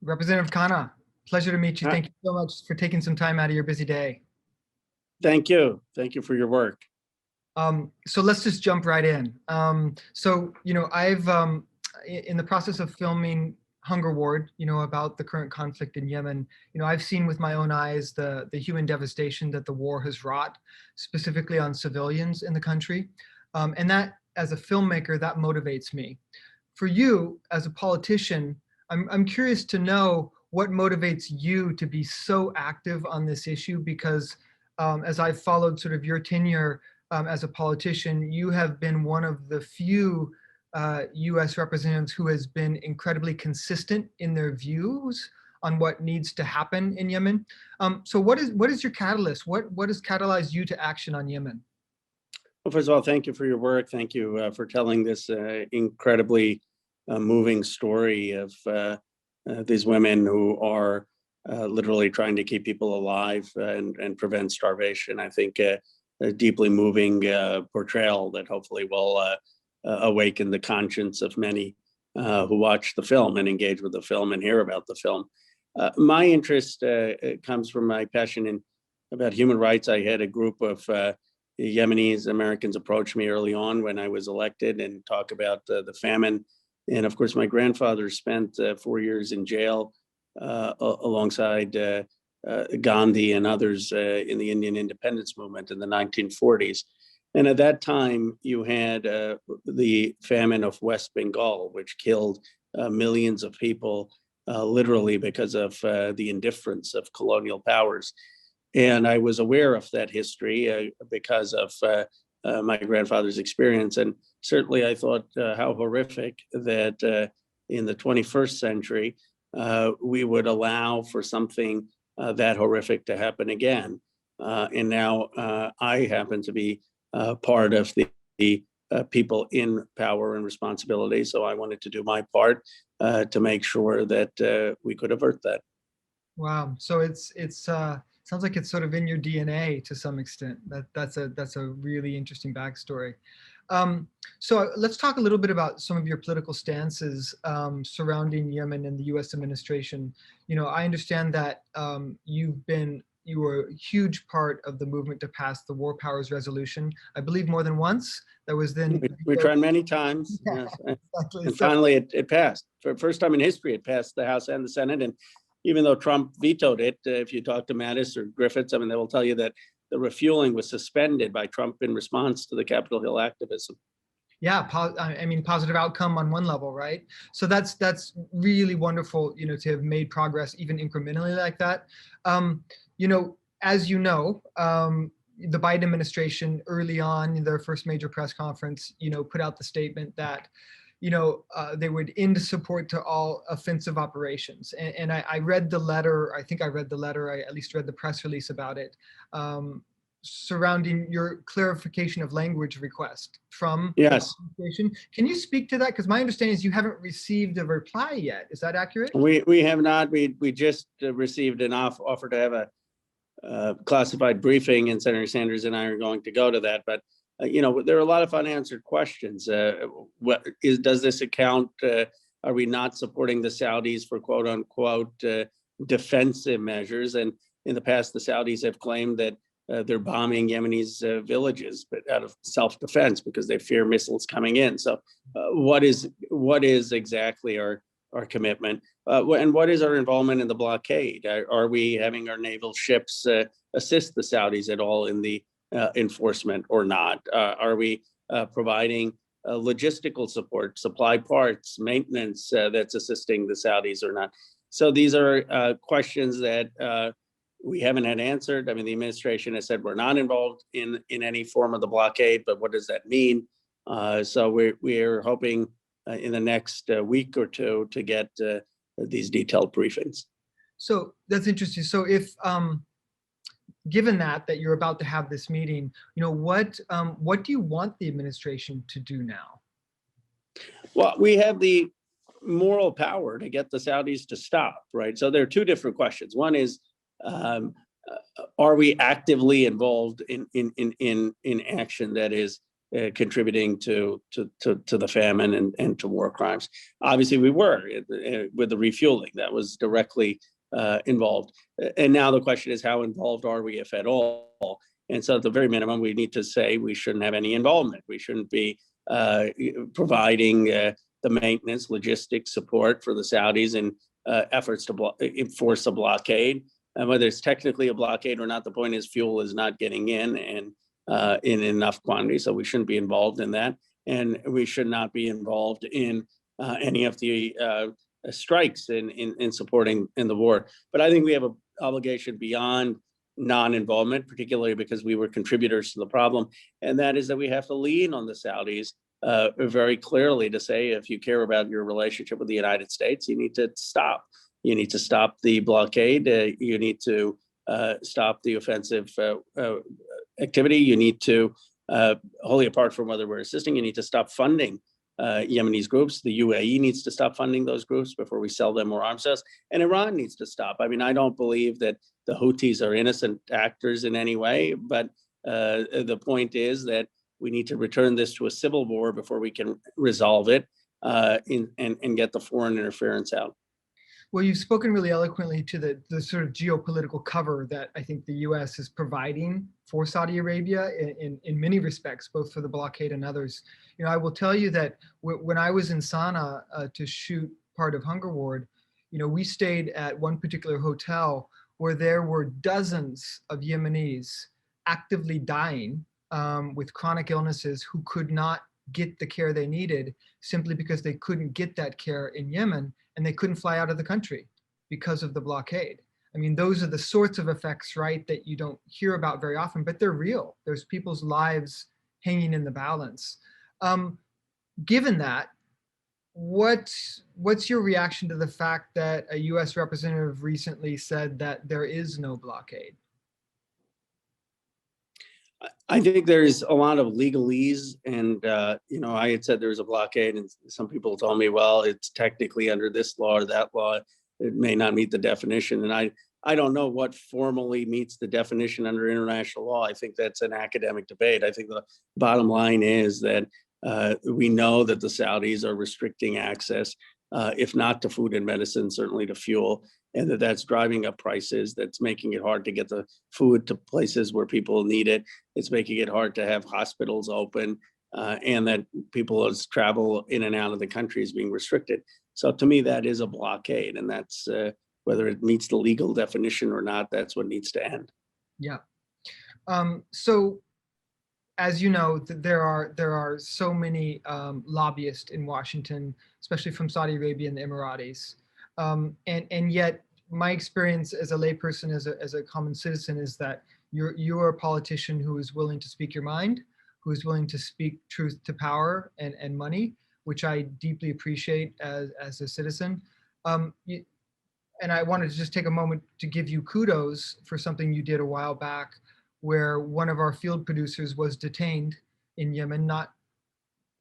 Representative Khanna, pleasure to meet you. Hi. Thank you so much for taking some time out of your busy day. Thank you. Thank you for your work. So let's just jump right in. I've in the process of filming Hunger Ward, about the current conflict in Yemen, I've seen with my own eyes the human devastation that the war has wrought, specifically on civilians in the country. And that, as a filmmaker, that motivates me. For you, as a politician, I'm curious to know what motivates you to be so active on this issue, because as I've followed sort of your tenure as a politician, you have been one of the few US representatives who has been incredibly consistent in their views on what needs to happen in Yemen. So what is your catalyst? What has catalyzed you to action on Yemen? Well, first of all, thank you for your work. Thank you for telling this incredibly moving story of these women who are literally trying to keep people alive and prevent starvation. I think a deeply moving portrayal that hopefully will awaken the conscience of many who watch the film and engage with the film and hear about the film. My interest comes from my passion about human rights. I had a group of Yemenis Americans approach me early on when I was elected and talk about the famine. And of course, my grandfather spent 4 years in jail alongside Gandhi and others in the Indian independence movement in the 1940s. And at that time, you had the famine of West Bengal, which killed millions of people, literally because of the indifference of colonial powers. And I was aware of that history because of my grandfather's experience. And certainly I thought how horrific that in the 21st century, we would allow for something that horrific to happen again. And now I happen to be part of the people in power and responsibility. So I wanted to do my part to make sure that we could avert that. Wow. So it's sounds like it's sort of in your DNA to some extent. That's a really interesting backstory. So let's talk a little bit about some of your political stances surrounding Yemen and the U.S. administration. I understand that you were a huge part of the movement to pass the War Powers Resolution. I believe more than once. That was then. We tried many times. Yeah, Yes. exactly. And finally, it passed. For the first time in history, it passed the House and the Senate. And even though Trump vetoed it, if you talk to Mattis or Griffiths, I mean, they will tell you that the refueling was suspended by Trump in response to the Capitol Hill activism. Yeah, I mean, positive outcome on one level, right? So that's really wonderful, to have made progress even incrementally like that. As the Biden administration early on, their first major press conference, put out the statement that they would end support to all offensive operations. And I read the letter. I think I read the letter. I at least read the press release about it, surrounding your clarification of language request from Yes. the administration. Can you speak to that? Because my understanding is you haven't received a reply yet. Is that accurate? We have not. We just received an offer to have a classified briefing, and Senator Sanders and I are going to go to that. But there are a lot of unanswered questions. Does this account? Are we not supporting the Saudis for quote unquote defensive measures? And in the past, the Saudis have claimed that they're bombing Yemenis villages, but out of self-defense because they fear missiles coming in. So, what is exactly our commitment, and what is our involvement in the blockade? Are we having our naval ships assist the Saudis at all in the enforcement or not? Are we providing logistical support, supply parts, maintenance that's assisting the Saudis or not? So these are questions that we haven't had answered. I mean, the administration has said we're not involved in any form of the blockade, but what does that mean? So we're hoping in the next week or two to get these detailed briefings. So that's interesting. So if given that you're about to have this meeting, what do you want the administration to do now? Well, we have the moral power to get the Saudis to stop, right? So there are two different questions. One is, are we actively involved in action that is contributing to the famine and to war crimes. Obviously, we were with the refueling that was directly involved. And now the question is, how involved are we, if at all? And so at the very minimum, we need to say we shouldn't have any involvement. We shouldn't be providing the maintenance, logistics support for the Saudis in efforts to enforce a blockade. And whether it's technically a blockade or not, the point is fuel is not getting in and in enough quantity. So we shouldn't be involved in that. And we should not be involved in any of the strikes in supporting in the war. But I think we have an obligation beyond non-involvement, particularly because we were contributors to the problem. And that is that we have to lean on the Saudis very clearly to say, if you care about your relationship with the United States, you need to stop. You need to stop the blockade. You need to stop the offensive activity. You need to, wholly apart from whether we're assisting, you need to stop funding Yemenis groups. The UAE needs to stop funding those groups before we sell them more arms to us. And Iran needs to stop. I mean, I don't believe that the Houthis are innocent actors in any way, but the point is that we need to return this to a civil war before we can resolve it and get the foreign interference out. Well, you've spoken really eloquently to the sort of geopolitical cover that I think the U.S. is providing for Saudi Arabia in many respects, both for the blockade and others. You know, I will tell you that when I was in Sana'a to shoot part of Hunger Ward, you know, we stayed at one particular hotel where there were dozens of Yemenis actively dying with chronic illnesses who could not get the care they needed simply because they couldn't get that care in Yemen, and they couldn't fly out of the country because of the blockade. I mean, those are the sorts of effects, right, that you don't hear about very often, but they're real. There's people's lives hanging in the balance. Given that, what's your reaction to the fact that a US representative recently said that there is no blockade? I think there's a lot of legalese, and you know, I had said there was a blockade, and some people told me, well, it's technically under this law or that law. It may not meet the definition, and I don't know what formally meets the definition under international law. I think that's an academic debate. I think the bottom line is that we know that the Saudis are restricting access, if not to food and medicine, certainly to fuel, and that's driving up prices. That's making it hard to get the food to places where people need it. It's making it hard to have hospitals open, and that people's travel in and out of the country is being restricted. So to me, that is a blockade, and that's whether it meets the legal definition or not, that's what needs to end. Yeah. So, as you know, there are so many lobbyists in Washington, especially from Saudi Arabia and the Emiratis, and yet my experience as a layperson, as a common citizen, is that you're a politician who is willing to speak your mind, who is willing to speak truth to power and money, which I deeply appreciate as a citizen. And I wanted to just take a moment to give you kudos for something you did a while back, where one of our field producers was detained in Yemen, not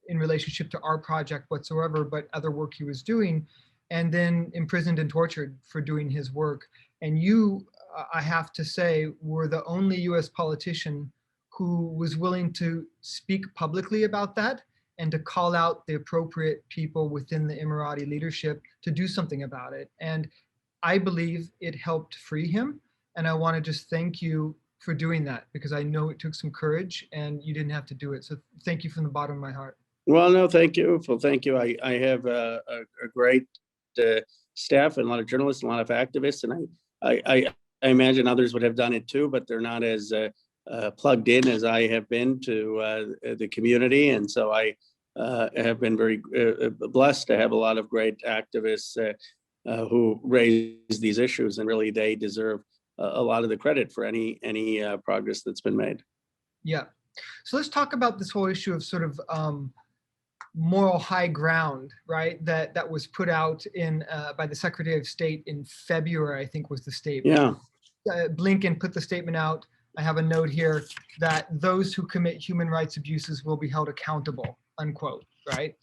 in relationship to our project whatsoever, but other work he was doing, and then imprisoned and tortured for doing his work. And you, I have to say, were the only US politician who was willing to speak publicly about that and to call out the appropriate people within the Emirati leadership to do something about it. And I believe it helped free him. And I want to just thank you for doing that, because I know it took some courage and you didn't have to do it. So thank you from the bottom of my heart. Well, no, thank you. Well, thank you. I have a great staff and a lot of journalists and a lot of activists, and I imagine others would have done it too, but they're not as plugged in as I have been to the community. And so I have been very blessed to have a lot of great activists who raise these issues, and really they deserve a lot of the credit for any progress that's been made. Yeah. So let's talk about this whole issue of sort of moral high ground, right? That was put out in by the Secretary of State in February, I think was the statement. Yeah. Blinken put the statement out. I have a note here that those who commit human rights abuses will be held accountable, unquote, right?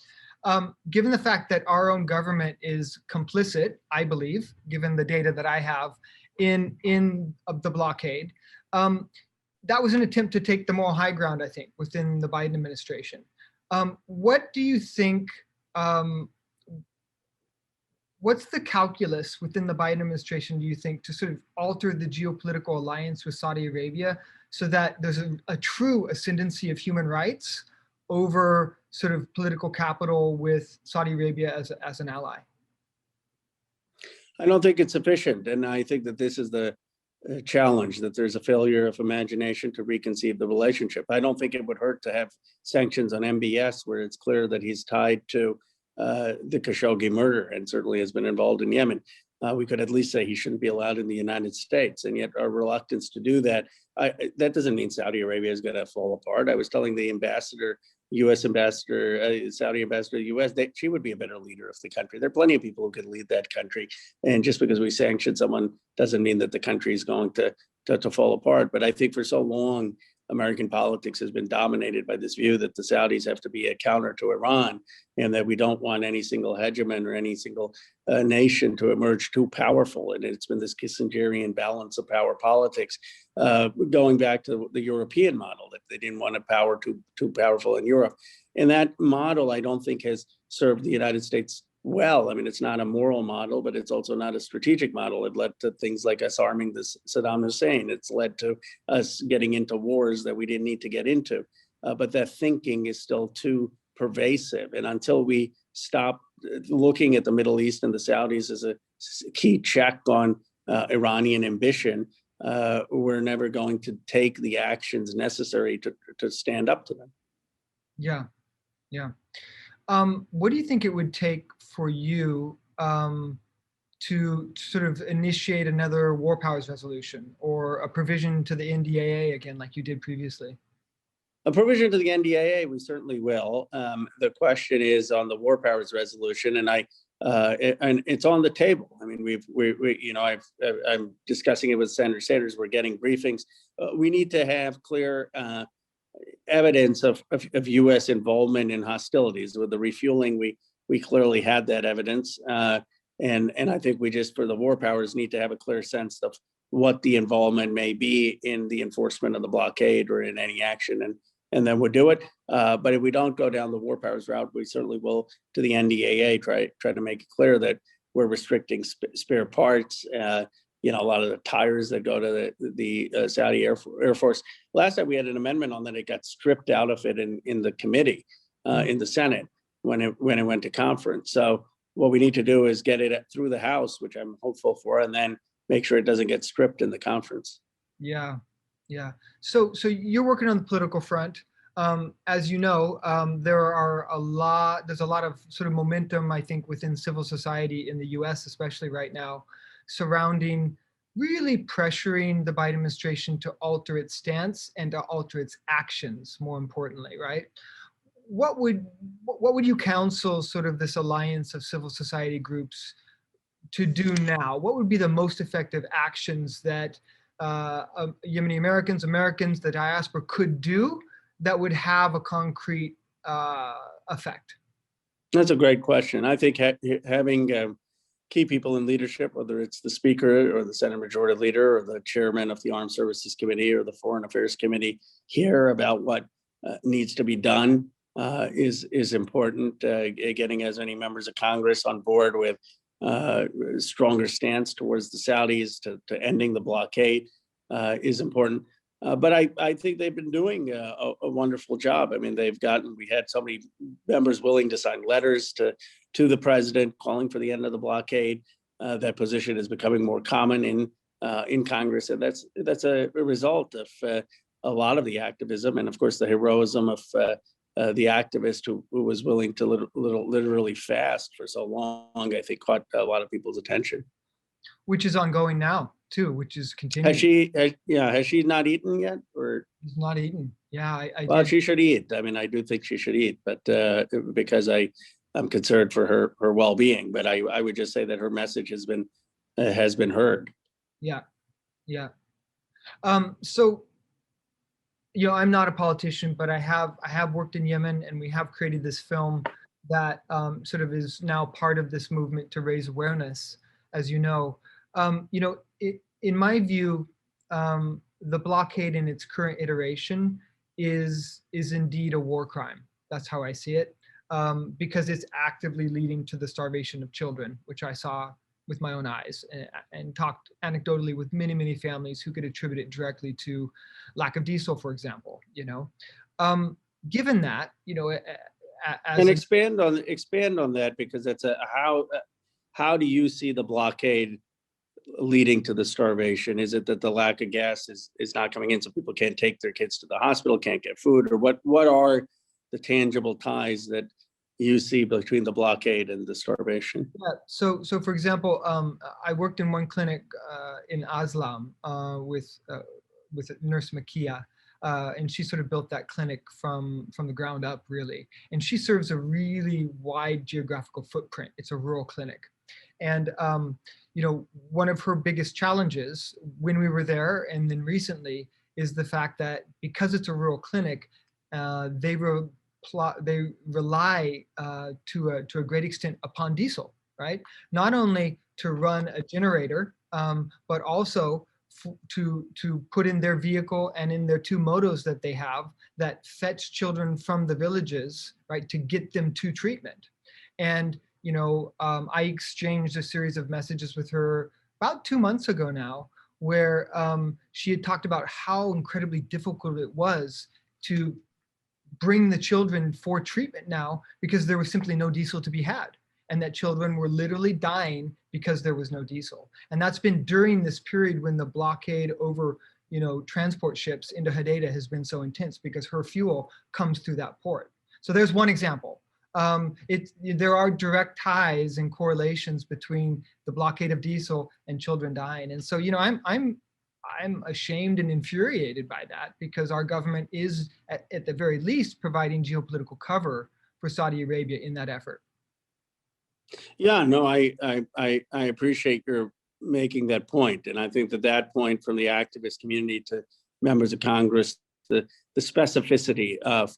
Given the fact that our own government is complicit, I believe, given the data that I have, in the blockade, that was an attempt to take the moral high ground, I think, within the Biden administration. What do you think? Um, what's the calculus within the Biden administration, do you think, to sort of alter the geopolitical alliance with Saudi Arabia so that there's a true ascendancy of human rights over sort of political capital with Saudi Arabia as an ally? I don't think it's sufficient. And I think that this is the challenge, that there's a failure of imagination to reconceive the relationship. I don't think it would hurt to have sanctions on MBS where it's clear that he's tied to the Khashoggi murder and certainly has been involved in Yemen. We could at least say he shouldn't be allowed in the United States. And yet our reluctance to do that, that doesn't mean Saudi Arabia is going to fall apart. I was telling the ambassador, U.S. ambassador, Saudi ambassador to the U.S., that she would be a better leader of the country. There are plenty of people who could lead that country. And just because we sanction someone doesn't mean that the country is going to fall apart. But I think for so long, American politics has been dominated by this view that the Saudis have to be a counter to Iran and that we don't want any single hegemon or any single nation to emerge too powerful. And it's been this Kissingerian balance of power politics, going back to the European model, that they didn't want a power too powerful in Europe. And that model, I don't think, has served the United States well. I mean, it's not a moral model, but it's also not a strategic model. It led to things like us arming Saddam Hussein. It's led to us getting into wars that we didn't need to get into. But that thinking is still too pervasive. And until we stop looking at the Middle East and the Saudis as a key check on Iranian ambition, we're never going to take the actions necessary to stand up to them. Yeah, yeah. What do you think it would take for you to sort of initiate another war powers resolution or a provision to the NDAA again, like you did previously? A provision to the NDAA, we certainly will. The question is on the war powers resolution, and and it's on the table. I mean, I'm discussing it with Senator Sanders. We're getting briefings. We need to have clear evidence of U.S. involvement in hostilities. With the refueling, we clearly had that evidence, and I think we just, for the war powers, need to have a clear sense of what the involvement may be in the enforcement of the blockade or in any action, and then we'll do it. But if we don't go down the war powers route, we certainly will to the NDAA try to make it clear that we're restricting spare parts. A lot of the tires that go to the Saudi Air Force. Last time we had an amendment on that, it got stripped out of it in the committee, in the Senate when it went to conference. So what we need to do is get it through the House, which I'm hopeful for, and then make sure it doesn't get stripped in the conference. Yeah, yeah. So you're working on the political front. As you know, there's a lot of sort of momentum, I think, within civil society in the US, especially right now, surrounding really pressuring the Biden administration to alter its stance and to alter its actions, more importantly, right? What would you counsel sort of this alliance of civil society groups to do now? What would be the most effective actions that Yemeni Americans, the diaspora could do that would have a concrete effect? That's a great question. I think having key people in leadership, whether it's the Speaker or the Senate Majority Leader or the Chairman of the Armed Services Committee or the Foreign Affairs Committee, hear about what needs to be done is important. Getting as many members of Congress on board with stronger stance towards the Saudis to ending the blockade is important. But I think they've been doing a wonderful job. I mean, we had so many members willing to sign letters to the president calling for the end of the blockade. That position is becoming more common in Congress, and that's a result of a lot of the activism and, of course, the heroism of the activist who was willing to literally fast for so long. I think caught a lot of people's attention. Which is ongoing now too, which is continuing. Has she not eaten yet, or? She's not eaten. Yeah, Well, she should eat. I mean, I do think she should eat, but because I'm concerned for her well-being. But I would just say that her message has been heard. Yeah, yeah. So, I'm not a politician, but I have worked in Yemen, and we have created this film that sort of is now part of this movement to raise awareness, as you know. In my view, the blockade in its current iteration is indeed a war crime. That's how I see it, because it's actively leading to the starvation of children, which I saw with my own eyes, and talked anecdotally with many, many families who could attribute it directly to lack of diesel, for example. Given that, as And an expand on that, because that's how do you see the blockade leading to the starvation? Is it that the lack of gas is not coming in, so people can't take their kids to the hospital, can't get food, or what are the tangible ties that you see between the blockade and the starvation? Yeah. So for example, I worked in one clinic in Aslam with Nurse Makia, and she sort of built that clinic from the ground up, really. And she serves a really wide geographical footprint. It's a rural clinic, and one of her biggest challenges when we were there, and then recently, is the fact that because it's a rural clinic, they rely to a great extent upon diesel, right? Not only to run a generator, but also to put in their vehicle and in their two motos that they have that fetch children from the villages, right, to get them to treatment. And I exchanged a series of messages with her about 2 months ago now, where she had talked about how incredibly difficult it was to bring the children for treatment now because there was simply no diesel to be had, and that children were literally dying because there was no diesel. And that's been during this period when the blockade over transport ships into Hodeidah has been so intense, because her fuel comes through that port. So there's one example. There are direct ties and correlations between the blockade of diesel and children dying. And so I'm ashamed and infuriated by that, because our government is at the very least providing geopolitical cover for Saudi Arabia in that effort. Yeah, no, I appreciate your making that point, and I think that point from the activist community to members of Congress, the specificity of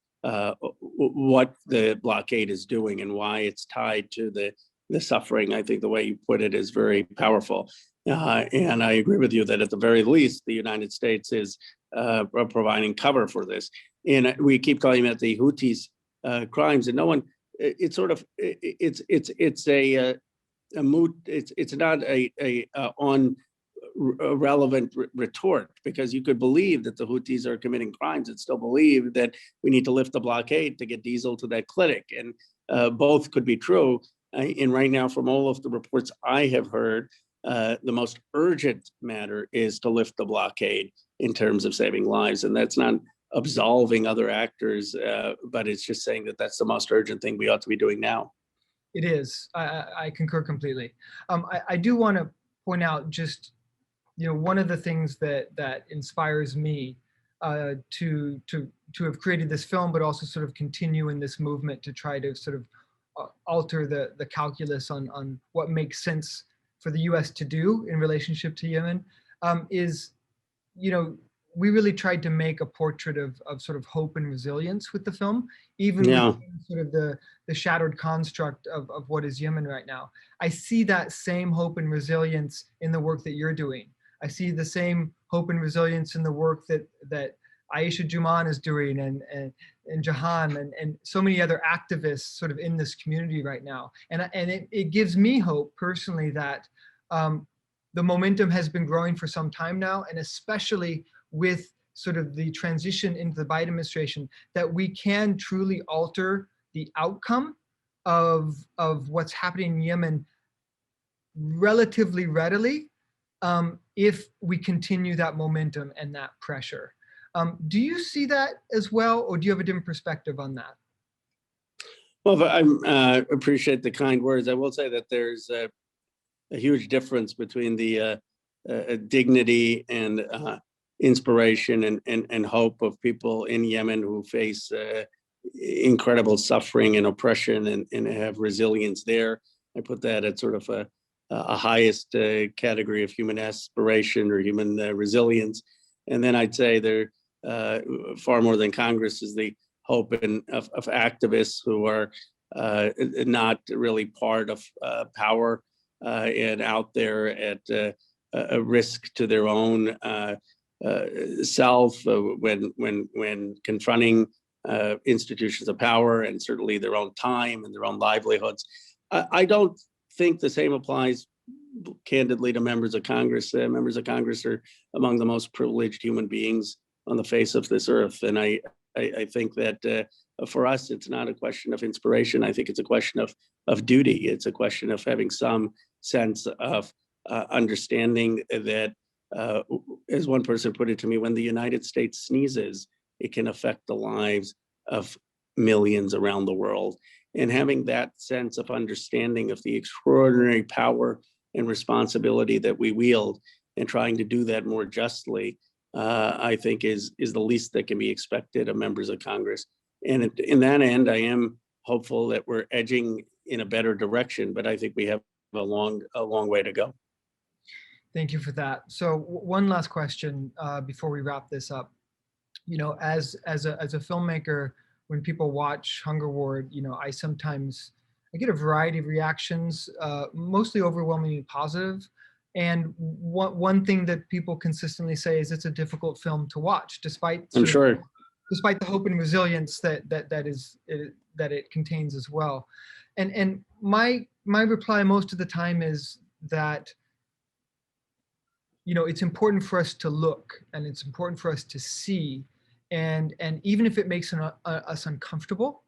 what the blockade is doing and why it's tied to the suffering, I think the way you put it is very powerful. And I agree with you that at the very least, the United States is providing cover for this. And we keep talking about the Houthis' crimes, and no one. It's sort of it's a moot. It's not a relevant retort, because you could believe that the Houthis are committing crimes and still believe that we need to lift the blockade to get diesel to that clinic, and both could be true. And right now, from all of the reports I have heard, the most urgent matter is to lift the blockade in terms of saving lives, and that's not absolving other actors, but it's just saying that that's the most urgent thing we ought to be doing now. It is. I concur completely. I do want to point out just one of the things that inspires me to have created this film, but also sort of continue in this movement to try to sort of alter the calculus on what makes sense for the U.S. to do in relationship to Yemen, is we really tried to make a portrait of sort of hope and resilience with the film, even with sort of the shattered construct of what is Yemen right now. I see that same hope and resilience in the work that you're doing. I see the same hope and resilience in the work that Aisha Juman is doing, and Jahan, and so many other activists sort of in this community right now. And it gives me hope personally that the momentum has been growing for some time now, and especially with sort of the transition into the Biden administration, that we can truly alter the outcome of what's happening in Yemen relatively readily, if we continue that momentum and that pressure. Do you see that as well, or do you have a different perspective on that? Well, I appreciate the kind words. I will say that there's a huge difference between the dignity and inspiration and hope of people in Yemen who face incredible suffering and oppression, and have resilience there. I put that at sort of a highest category of human aspiration or human resilience. And then I'd say there far more than Congress is the hope of activists who are not really part of power and out there at a risk to their own self when confronting institutions of power and certainly their own time and their own livelihoods. I don't think the same applies candidly to members of Congress. Members of Congress are among the most privileged human beings on the face of this earth. And I think that for us, it's not a question of inspiration. I think it's a question of duty. It's a question of having some sense of understanding that, as one person put it to me, when the United States sneezes, it can affect the lives of millions around the world. And having that sense of understanding of the extraordinary power and responsibility that we wield and trying to do that more justly, I think is the least that can be expected of members of Congress. And in that end, I am hopeful that we're edging in a better direction, but I think we have a long way to go. Thank you for that. So one last question before we wrap this up. You know, as a filmmaker, when people watch Hunger Ward, you know, I get a variety of reactions, mostly overwhelmingly positive. And one thing that people consistently say is it's a difficult film to watch, despite I'm sure. despite the hope and resilience that it contains as well. And my reply most of the time is that, you know, it's important for us to look and it's important for us to see, and even if it makes us uncomfortable,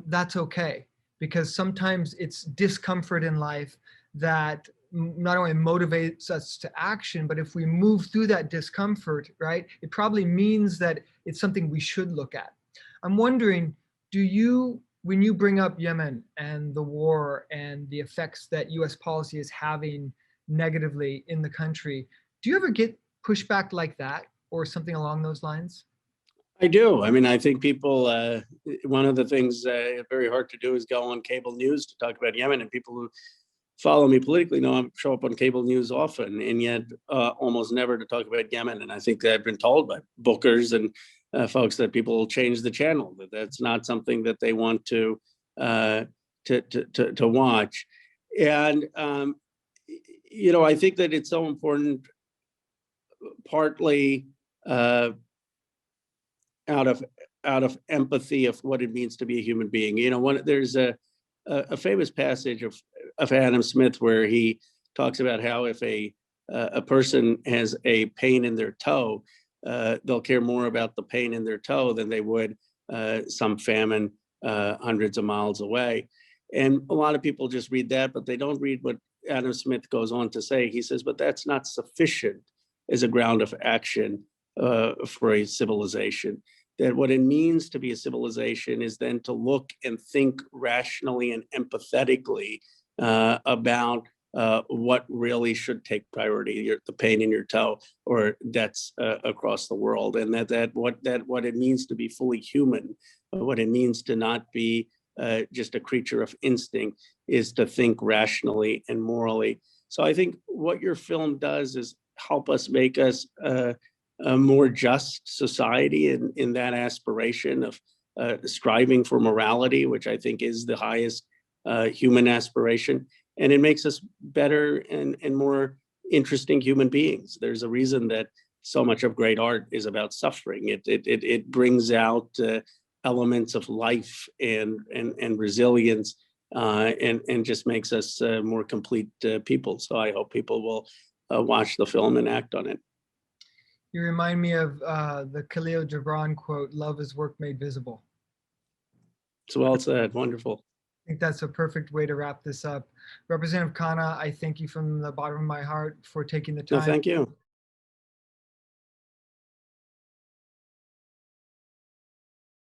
that's okay, because sometimes it's discomfort in life that not only motivates us to action, but if we move through that discomfort, right, it probably means that it's something we should look at. I'm wondering, when you bring up Yemen and the war and the effects that US policy is having negatively in the country, do you ever get pushback like that or something along those lines? I do. I mean, I think people, one of the things very hard to do is go on cable news to talk about Yemen, and people who follow me politically know I show up on cable news often, and yet almost never to talk about Yemen. And I think that I've been told by bookers and folks that people will change the channel, that that's not something that they want to watch. And you know, I think that it's so important, partly out of empathy of what it means to be a human being. You know, there's a famous passage of Adam Smith where he talks about how if a person has a pain in their toe, they'll care more about the pain in their toe than they would some famine hundreds of miles away. And a lot of people just read that, but they don't read what Adam Smith goes on to say. He says, but that's not sufficient as a ground of action for a civilization. That what it means to be a civilization is then to look and think rationally and empathetically about what really should take priority, the pain in your toe or deaths across the world, and what it means to be fully human, what it means to not be just a creature of instinct, is to think rationally and morally. So I think what your film does is help us make us a more just society in that aspiration of striving for morality, which I think is the highest human aspiration. And it makes us better and more interesting human beings. There's a reason that so much of great art is about suffering. It brings out elements of life and resilience, and just makes us more complete people. So I hope people will watch the film and act on it. You remind me of the Khalil Gibran quote, "Love is work made visible." So well said. Wonderful. I think that's a perfect way to wrap this up. Representative Khanna, I thank you from the bottom of my heart for taking the time. No, thank you.